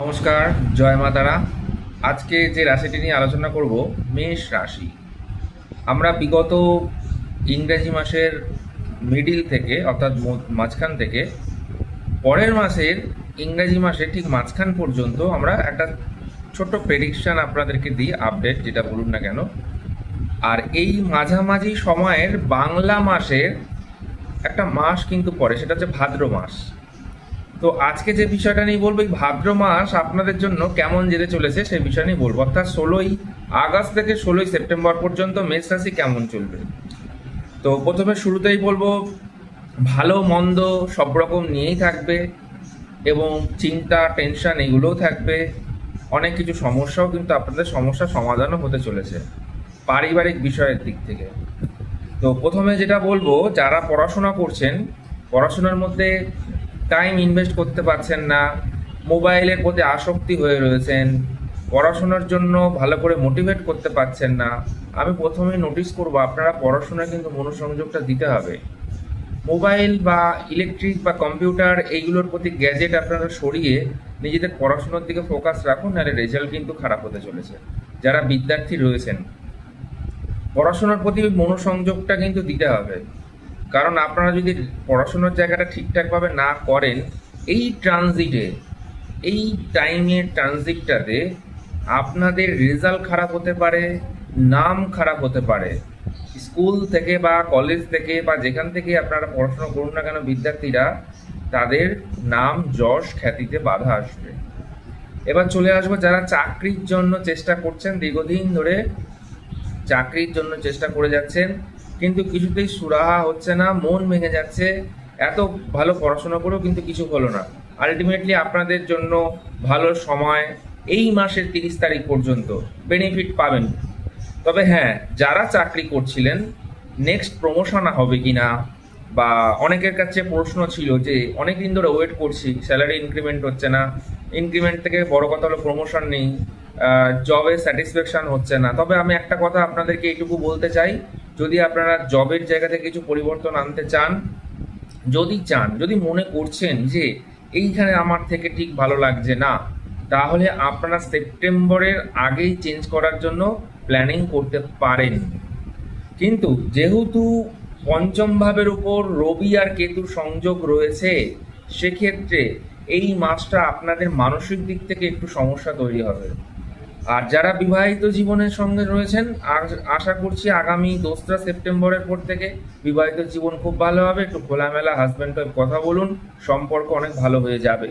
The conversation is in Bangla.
নমস্কার, জয় মা তারা। আজকে যে রাশিটি নিয়ে আলোচনা করব, মেষ রাশি। আমরা বিগত ইংরেজি মাসের মিডিল থেকে অর্থাৎ মাঝখান থেকে পরের মাসের ইংরেজি মাসের ঠিক মাঝখান পর্যন্ত আমরা একটা ছোট্ট প্রেডিকশন আপনাদেরকে দিই, আপডেট যেটা বলুন না কেন। আর এই মাঝামাঝি সময়ের বাংলা মাসের একটা মাস কিন্তু পড়ে, সেটা হচ্ছে ভাদ্র মাস। তো আজকে যে বিষয়টা নিয়ে বলবো, এই ভাদ্র মাস আপনাদের জন্য কেমন যেতে চলেছে সেই বিষয় নিয়ে বলবো। অর্থাৎ 16ই আগস্ট থেকে 16ই সেপ্টেম্বর পর্যন্ত মেষ রাশি কেমন চলবে। তো প্রথমে শুরুতেই বলবো, ভালো মন্দ সব রকম নিয়েই থাকবে এবং চিন্তা টেনশন এগুলোও থাকবে। অনেক কিছু সমস্যাও কিন্তু আপনাদের সমস্যার সমাধানও হতে চলেছে পারিবারিক বিষয়ের দিক থেকে। তো প্রথমে যেটা বলবো, যারা পড়াশোনা করছেন, পড়াশোনার মধ্যে টাইম ইনভেস্ট করতে পারছেন না, মোবাইলের প্রতি আসক্তি হয়ে রয়েছেন, পড়াশোনার জন্য ভালো করে মোটিভেট করতে পারছেন না, আমি প্রথমে নোটিস করব আপনারা পড়াশোনায় কিন্তু মনোসংযোগটা দিতে হবে। মোবাইল বা ইলেকট্রিক বা কম্পিউটার এইগুলোর প্রতি গ্যাজেট আপনারা সরিয়ে নিজেদের পড়াশোনার দিকে ফোকাস রাখুন, নাহলে রেজাল্ট কিন্তু খারাপ হতে চলেছে। যারা বিদ্যার্থী রয়েছেন, পড়াশোনার প্রতি মনোসংযোগটা কিন্তু দিতে হবে। কারণ আপনারা যদি পড়াশোনার জায়গাটা ঠিকঠাকভাবে না করেন, এই ট্রানজিটে, এই টাইমের ট্রানজিটটাতে আপনাদের রেজাল্ট খারাপ হতে পারে, নাম খারাপ হতে পারে। স্কুল থেকে বা কলেজ থেকে বা যেখান থেকে আপনারা পড়াশোনা করুন না কেন, বিদ্যার্থীরা তাদের নাম যশ খ্যাতিতে বাধা আসবে। এবার চলে আসবো যারা চাকরির জন্য চেষ্টা করছেন, দীর্ঘদিন ধরে চাকরির জন্য চেষ্টা করে যাচ্ছেন, কিন্তু কিছুতেই সুরাহা হচ্ছে না, মন ভেঙে যাচ্ছে। এত ভালো পড়াশোনা করেও কিন্তু কিছু হলো না। আলটিমেটলি আপনাদের জন্য ভালো সময় এই মাসের 30 তারিখ পর্যন্ত বেনিফিট পাবেন। তবে হ্যাঁ, যারা চাকরি করছিলেন, নেক্সট প্রমোশন হবে কিনা, বা অনেকের কাছে প্রশ্ন ছিল যে অনেক দিন ধরে ওয়েট করছি, স্যালারি ইনক্রিমেন্ট হচ্ছে না, ইনক্রিমেন্ট থেকে বড় কথা হলো প্রমোশন নেই, জবে স্যাটিসফ্যাকশন হচ্ছে না। তবে আমি একটা কথা আপনাদেরকে এইটুকু বলতে চাই, যদি আপনারা জবের জায়গা থেকে কিছু পরিবর্তন আনতে চান, যদি মনে করছেন যে এইখানে আমার থেকে ঠিক ভালো লাগছে না, তাহলে আপনারা সেপ্টেম্বরের আগেই চেঞ্জ করার জন্য প্ল্যানিং করতে পারেন। কিন্তু যেহেতু পঞ্চম ভাবের উপর রবি আর কেতুর সংযোগ রয়েছে, সেক্ষেত্রে এই মাসটা আপনাদের মানসিক দিক থেকে একটু সমস্যা তৈরি হবে। আর যারা বিবাহিত জীবনের সঙ্গে রয়েছেন, আশা করছি আগামী 2রা সেপ্টেম্বরের পর থেকে বিবাহিত জীবন খুব ভালো হবে। একটু খোলামেলা হাজব্যান্ড ওয়াইফ কথা বলুন, সম্পর্ক অনেক ভালো হয়ে যাবে।